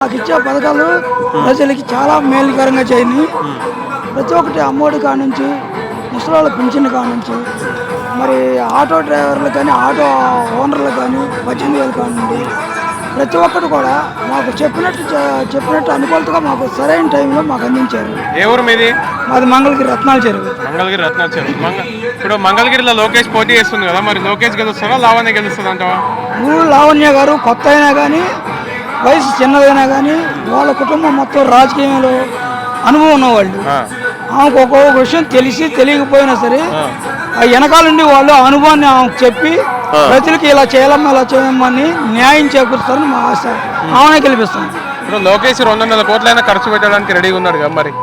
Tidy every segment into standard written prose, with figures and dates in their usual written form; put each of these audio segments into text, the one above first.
నాకు ఇచ్చే పథకాలు ప్రజలకి చాలా మేలుకరంగా చేయండి. ప్రతి ఒక్కటి అమ్మఒడి కాడ నుంచి ముసలాళ్ళ పింఛన్ కాడ నుంచి మరి ఆటో డ్రైవర్లు కానీ ఆటో ఓనర్లు కానీ 18,000 కాడ నుండి ప్రతి ఒక్కటి కూడా మాకు చెప్పినట్టు అనుకూలతగా మాకు సరైన టైంలో మాకు అందించారు. ఏ ఊరు మీది? మాది మంగళగిరి రత్నాల చెరువు. ఇప్పుడు మంగళగిరిలో లోకేష్ పోటీ చేస్తుంది కదా, మరి లోకేష్ గెలుస్తారా లావణ్య గెలుస్తుంది అంటావా? లావణ్య గారు కొత్త అయినా కానీ వయసు చిన్నదైనా కానీ వాళ్ళ కుటుంబం మొత్తం రాజకీయంలో అనుభవం ఉన్నవాళ్ళు. ఆమెకు ఒక్కొక్క విషయం తెలియకపోయినా సరే ఆ వెనకాల నుండి వాళ్ళు అనుభవాన్ని ఆమెకు చెప్పి ప్రజలకి ఇలా చేయమని న్యాయం చేకూరుస్తారని మా ఆశ. ఆమెనే గెలిపిస్తాం. ఇప్పుడు లోకేష్ 200 కోట్లైనా ఖర్చు పెట్టడానికి రెడీగా ఉన్నాడు కదా, మరి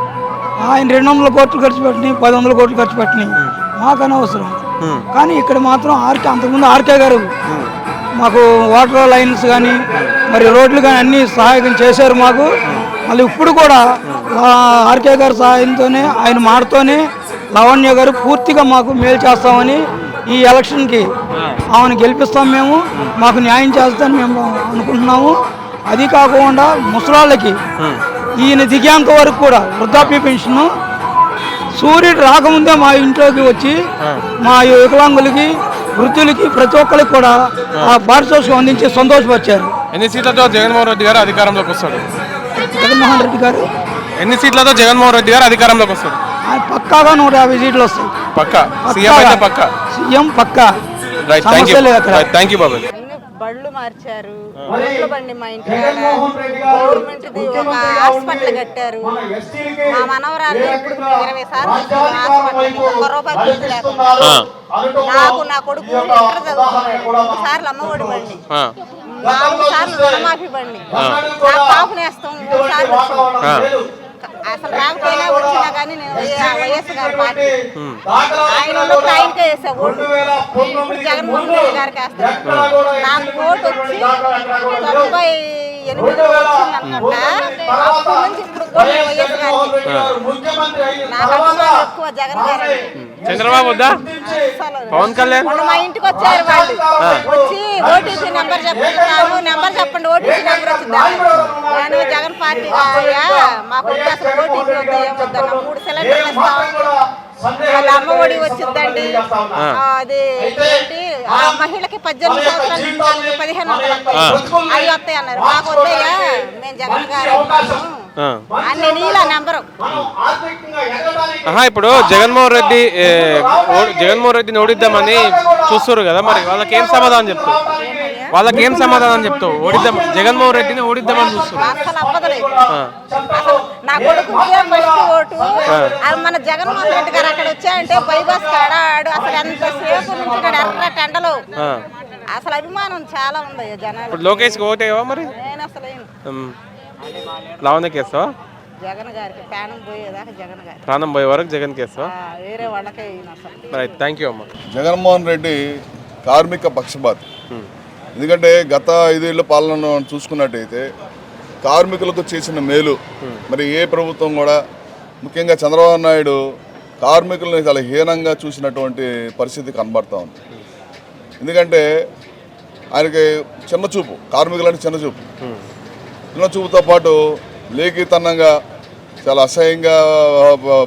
ఆయన 200 కోట్లు ఖర్చు పెట్టినాయి, 100 కోట్లు ఖర్చు పెట్టినాయి, మాకు అనవసరం. కానీ ఇక్కడ మాత్రం అంతకుముందు ఆర్కే గారు మాకు వాటర్ లైన్స్ కానీ మరి రోడ్లు కానీ అన్నీ సహాయం చేశారు మాకు. మళ్ళీ ఇప్పుడు కూడా ఆర్కే గారి సహాయంతోనే ఆయన మాటతోనే లావణ్య గారు పూర్తిగా మాకు మేలు చేస్తామని ఈ ఎలక్షన్కి ఆమెను గెలిపిస్తాం. మాకు న్యాయం చేస్తామని మేము అనుకుంటున్నాము. అది కాకుండా ముసలాళ్ళకి ఈయన దిగేంత వరకు కూడా వృద్ధాప్య పెన్షన్ సూర్యుడు రాకముందే మా ఇంట్లోకి వచ్చి మా వికలాంగులకి వృద్ధులకి ప్రతి ఒక్కరికి కూడా ఆ పారితోషికం అందించి సంతోషపరిచారు. ఎన్ని సీట్లతో జగన్మోహన్ రెడ్డి గారు అధికారంలోకి వస్తాడు? జగన్మోహన్ రెడ్డి గారు ఎన్ని సీట్లతో జగన్మోహన్ రెడ్డి గారు అధికారంలోకి వస్తాడు? పక్కాగా 150 సీట్లు వస్తాయి. పక్కా సీఎం పక్కా. థ్యాంక్ యూ బాబు. బళ్ళు మార్చారు, రోడ్ల బండి మా ఇంటి గవర్నమెంట్ ఒక హాస్పిటల్ కట్టారు. మా మనవరాలు ఇప్పుడు 20 సార్లు హాస్పిటల్ 1 రూపాయి ఖర్చు లేకుండా. నా కొడుకు ఇంటర్ చదువుతున్నాడు, 3 సార్లు అమ్మఒడి బండి, 4 సార్లు రుణమాఫీ బండి, నాకు కాపునేస్తాం 3 సార్లు. అసలు రాకపోయినా వచ్చినా కానీ నేను వైఎస్ఆర్ పార్టీ ఆయన ఉన్నప్పుడు ఆయనకే వేసా ఓటు. ఇప్పుడు జగన్మోహన్ రెడ్డి గారికి వేస్తాను. నాకు ఓటు వచ్చి 98 వచ్చిందనుకుంటా. అప్పటి నుంచి ఇప్పుడు కూడా వైఎస్ గారికి నాకు అభిమానం ఎక్కువ జగన్ గారికి. చంద్రబాబు వద్దా? పవన్ కళ్యాణ్ మా ఇంటికి వచ్చారు వాళ్ళు, వచ్చి ఓటీపీ నెంబర్ చెప్తున్నాము, నెంబర్ చెప్పండి ఓటీపీ నెంబర్ వచ్చిందా. నేను జగన్ పార్టీ మాకు అసలు ఓటీపీ వద్దా ఏమొద్దన్న 3 సిలిండర్లు ఇస్తాం, వాళ్ళ అమ్మఒడి వచ్చిందండి. అది ఏంటి మహిళకి 18 సంవత్సరాల నుంచి 1500 అవి వస్తాయి అన్నారు. మాకు వద్దయ్యా, మేము జగన్ గారు అన్ని నీళ్ళ నెంబరు. ఇప్పుడు జగన్మోహన్ రెడ్డిని ఓడిద్దామని చూస్తారు కదా, మరి వాళ్ళకేం సమాధానం చెప్తావు? జగన్మోహన్ రెడ్డిని ఓడిద్దామని చూస్తారు. అసలు అవ్వదలేదు. అసలు నా కొడుకు ఫస్ట్ ఓటు మన జగన్మోహన్ రెడ్డి గారు అక్కడ వచ్చాయంటే బైపాస్ కాడాడు. అసలు ఎంతసేపు నుంచి ఎర్ర టెండలు. అసలు అభిమానం చాలా ఉంది జనాలు. లోకేష్ ఓటేవా? మరి నేను అసలు లావణ్యకి వేస్తావా? జగన్ గారికి ప్రాణం పోయేదాకా జగన్ గారి ప్రాణం పోయే వరకు జగన్కి వేస్తావా? వేరే వాళ్ళకే. థ్యాంక్ యూ అమ్మ. జగన్మోహన్ రెడ్డి కార్మిక పక్షపాతి. ఎందుకంటే గత 5 ఏళ్ల పాలన చూసుకున్నట్టయితే కార్మికులకు చేసిన మేలు మరి ఏ ప్రభుత్వం కూడా, ముఖ్యంగా చంద్రబాబు నాయుడు కార్మికులను చాలా హీనంగా చూసినటువంటి పరిస్థితి కనబడుతూ ఉంది. ఎందుకంటే ఆయనకి చిన్నచూపు, కార్మికులంటే చిన్నచూపుతో పాటు లేఖితనంగా చాలా అసహ్యంగా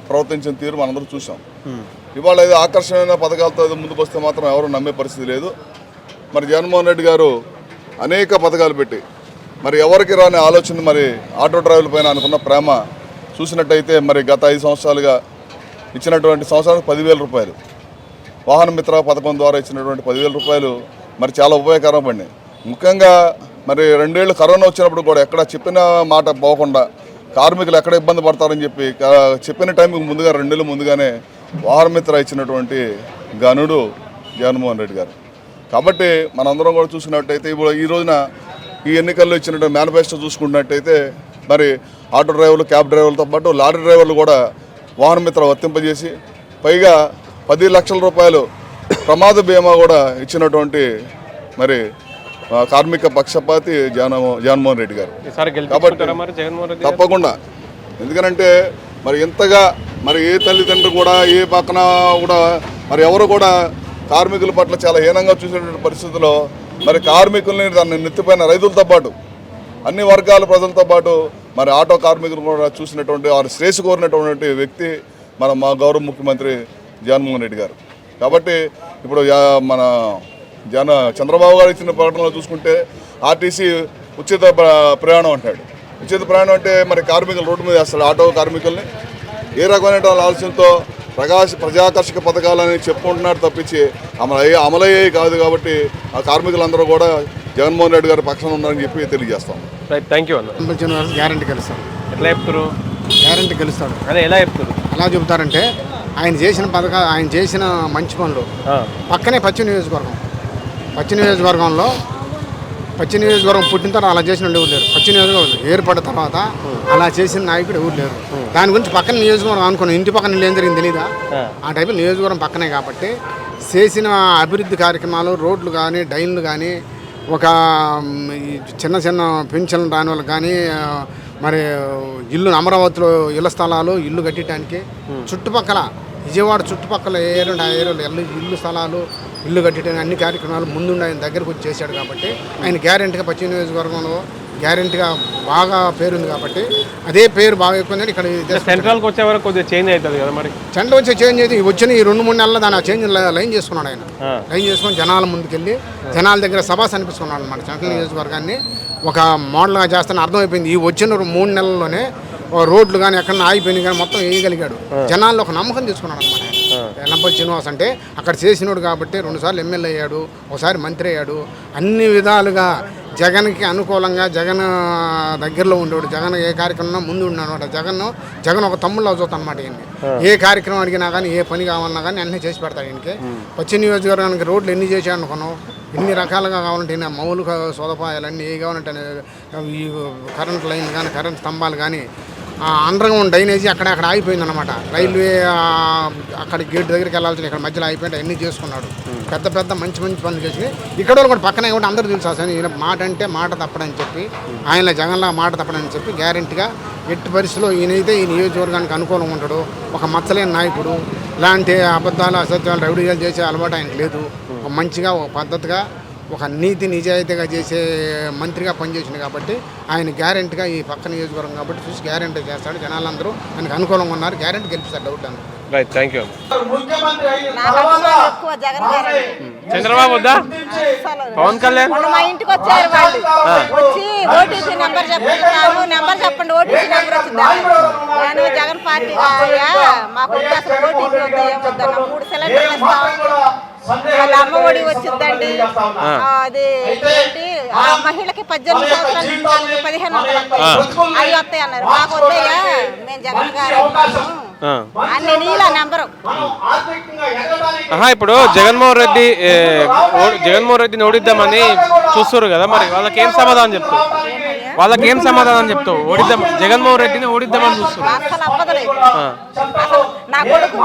ప్రవర్తించిన తీరు మనందరూ చూసాం. ఇవాళ ఇది ఆకర్షణీయమైన పథకాలతో ముందుకు వస్తే మాత్రం ఎవరు నమ్మే పరిస్థితి లేదు. మరి జగన్మోహన్ రెడ్డి గారు అనేక పథకాలు పెట్టి మరి ఎవరికి రాని ఆలోచన, మరి ఆటో డ్రైవర్ల పైన అనుకున్న ప్రేమ చూసినట్టయితే మరి గత 5 సంవత్సరాలుగా ఇచ్చినటువంటి సంవత్సరానికి 10,000 రూపాయలు, వాహన మిత్ర పథకం ద్వారా ఇచ్చినటువంటి 10,000 రూపాయలు మరి చాలా ఉపయోగకరం పడినాయి. ముఖ్యంగా మరి 2 ఏళ్ళు కరోనా వచ్చినప్పుడు కూడా ఎక్కడ చెప్పిన మాట పోకుండా కార్మికులు ఎక్కడ ఇబ్బంది పడతారని చెప్పి చెప్పిన టైంకి ముందుగా 2 నెలలు ముందుగానే వాహన మిత్ర ఇచ్చినటువంటి గనుడు జగన్మోహన్ రెడ్డి గారు. కాబట్టి మనందరం కూడా చూసుకున్నట్టయితే ఇప్పుడు ఈ రోజున ఈ ఎన్నికల్లో ఇచ్చినటువంటి మేనిఫెస్టో చూసుకున్నట్టయితే మరి ఆటో డ్రైవర్లు, క్యాబ్ డ్రైవర్లతో పాటు లారీ డ్రైవర్లు కూడా వాహన మిత్ర వర్తింపజేసి పైగా 10 లక్షల రూపాయలు ప్రమాద బీమా కూడా ఇచ్చినటువంటి మరి కార్మిక పక్షపాతి జగన్మోహన్ రెడ్డి గారు. కాబట్టి తప్పకుండా, ఎందుకనంటే మరి ఇంతగా మరి ఏ తల్లిదండ్రులు కూడా ఏ పక్కన కూడా మరి ఎవరు కూడా కార్మికుల పట్ల చాలా హీనంగా చూసినటువంటి పరిస్థితుల్లో మరి కార్మికుల్ని దాన్ని నెత్తిపోయిన రైతులతో పాటు అన్ని వర్గాల ప్రజలతో పాటు మరి ఆటో కార్మికులు కూడా చూసినటువంటి వారు శ్రేయస్సు కోరినటువంటి వ్యక్తి మా గౌరవ ముఖ్యమంత్రి జగన్మోహన్ రెడ్డి గారు. కాబట్టి ఇప్పుడు మన చంద్రబాబు గారు ఇచ్చిన ప్రకటనలో చూసుకుంటే ఆర్టీసీ ఉచిత ప్రయాణం అంటాడు. ఉచిత ప్రయాణం అంటే మరి కార్మికులు రోడ్డు మీద వేస్తాడు. ఆటో కార్మికుల్ని ఏ రకమైన ఆలోచనతో ప్రజాకర్షక పథకాలని చెప్పుకుంటున్నాడు తప్పించి అమలయ్యేవి కాదు. కాబట్టి ఆ కార్మికులందరూ కూడా జగన్మోహన్ రెడ్డి గారి పక్షాన ఉన్నారని చెప్పి తెలియజేస్తాం. థ్యాంక్ యూ అన్న. గ్యారంటీ గెలుస్తాడు. ఎట్లా చెప్తారు? గ్యారంటీ గెలుస్తాడు. అదే ఎలా చెప్తారు? ఎలా చెబుతారంటే ఆయన చేసిన పథకాలు, ఆయన చేసిన మంచి పనులు పక్కనే పశ్చిమ నియోజకవర్గం పుట్టిన తర్వాత అలా చేసిన ఎవరు లేరు. పశ్చిమ నియోజకవర్గం ఏర్పడిన తర్వాత అలా చేసిన నాయకుడు ఎవరు లేరు. దాని గురించి పక్కన నియోజకవర్గం అనుకున్నాం, ఇంటి పక్కన ఏం జరిగింది తెలీదా? ఆ టైపు నియోజకవర్గం పక్కనే కాబట్టి చేసిన అభివృద్ధి కార్యక్రమాలు, రోడ్లు కానీ, డైన్లు కానీ, ఒక చిన్న చిన్న పెన్షన్లు రాని వాళ్ళకి కానీ, మరి ఇల్లు అమరావతిలో ఇళ్ల స్థలాలు ఇల్లు కట్టడానికి చుట్టుపక్కల విజయవాడ చుట్టుపక్కల ఏరియాలో ఇల్లు స్థలాలు ఇల్లు కట్టడానికి అన్ని కార్యక్రమాలు ముందుండి ఆయన దగ్గరకు వచ్చి చేశాడు. కాబట్టి ఆయన గ్యారెంటీగా పశ్చిమ నియోజకవర్గంలో గ్యారెంటీగా బాగా పేరుంది. కాబట్టి అదే పేరు బాగా ఎక్కువ ఇక్కడ సెంట్రల్కి వచ్చే వరకు కొద్దిగా చేంజ్ అవుతుంది కదా. మరి సెంటర్ వచ్చే చేంజ్ అయితే వచ్చిన ఈ 2-3 నెలలు దాని చేంజ్ లైన్ చేసుకున్నాడు ఆయన. లైన్ చేసుకొని జనాల ముందుకెళ్ళి జనాల దగ్గర సభ అనిపిస్తున్నాడు అనమాట. సెంట్రల్ నియోజకవర్గాన్ని ఒక మోడల్గా చేస్తానని అర్థమైపోయింది. ఈ వచ్చిన 3 నెలల్లోనే రోడ్లు కానీ ఎక్కడన్నా ఆగిపోయినాయి కానీ మొత్తం వేయగలిగాడు. జనాల్లో ఒక నమ్మకం తీసుకున్నాడు అనమాట. ఎల్లంపల్లి శ్రీనివాస్ అంటే అక్కడ చేసినాడు కాబట్టి 2 సార్లు ఎమ్మెల్యే అయ్యాడు, ఒకసారి మంత్రి అయ్యాడు. అన్ని విధాలుగా జగన్కి అనుకూలంగా జగన్ దగ్గరలో ఉండేవాడు. జగన్ ఏ కార్యక్రమం ముందు ఉన్నాడు. జగన్ ఒక తమ్ముళ్ళ అవుతుంది అనమాట. ఈయన్ని ఏ కార్యక్రమం అడిగినా కానీ, ఏ పని కావాలన్నా కానీ అన్నీ చేసి పెడతాడు. ఈయనకి పశ్చిమ నియోజకవర్గానికి రోడ్లు ఎన్ని చేశాడు అనుకున్నాం, ఎన్ని రకాలుగా కావాలంటే మౌలిక సదుపాయాలన్నీ ఏ కావాలంటే ఈ కరెంట్ లైన్ కానీ, కరెంట్ స్తంభాలు కానీ, అండర్గ్రౌండ్ డ్రైనేజీ అక్కడ ఆగిపోయింది అనమాట. రైల్వే అక్కడ గేట్ దగ్గరికి వెళ్ళాల్సిన ఇక్కడ మధ్యలో అయిపోయింది. అన్నీ చేసుకున్నాడు. పెద్ద మంచి పనులు చేసి ఇక్కడ కూడా పక్కనే కూడా అందరూ తెలుసు. అసలు ఈయన మాట అంటే మాట తప్పడని చెప్పి, ఆయన జగన్లా మాట తప్పడని చెప్పి గ్యారెంటీగా ఎట్టి పరిస్థితిలో ఈయనైతే ఈ నియోజకవర్గానికి అనుకూలంగా ఉంటాడు. ఒక మచ్చలేని నాయకుడు. ఇలాంటి అబద్ధాలు, అసత్యాలు, రౌడీలు చేసే అలవాటు ఆయనకు లేదు. ఒక మంచిగా, ఒక పద్ధతిగా, ఒక నీతి నిజాయితీగా చేసే మంత్రిగా పనిచేసింది. కాబట్టి ఆయన గ్యారెంటీగా ఈ పక్క నియోజకవర్గం కాబట్టి చూసి గ్యారెంటీ చేస్తాడు. జనాలందరూ ఆయనకు అనుకూలంగా ఉన్నారు. గ్యారెంటీ గెలిపిస్తాడు. డౌట్ అన్న. Right, thank you. ఎక్కువ జగన్ గారు. చంద్రబాబు వద్దా? పవన్ కళ్యాణ్ మా ఇంటికి వచ్చారు వాళ్ళు. వచ్చి ఓటీపీ నెంబర్ చెప్తున్నాము, నెంబర్ చెప్పండి, ఓటీపీ నెంబర్ వచ్చింది. నేను జగన్ పార్టీ మాకు అసలు ఓటీపీ వద్ద ఏమొద్దన్న 3 సిలిండర్లు ఇస్తాం. వాళ్ళ అమ్మ ఒడి వచ్చిందండి. అది ఏంటి, ఆ మహిళకి 18 సంవత్సరాల నుంచి 1500 అవి వస్తాయి అన్నారు. మాకు వద్దయ్యా, మేము జగన్ గారు అన్ని నీళ్ళ నెంబరు. ఇప్పుడు జగన్మోహన్ రెడ్డిని ఓడిద్దామని చూస్తారు కదా. మరి వాళ్ళకేం సమాధానం చెప్తావు? జగన్మోహన్ రెడ్డిని ఓడిద్దామని చూస్తారు. అసలు అవ్వదులేదు. అసలు నా కొడుకు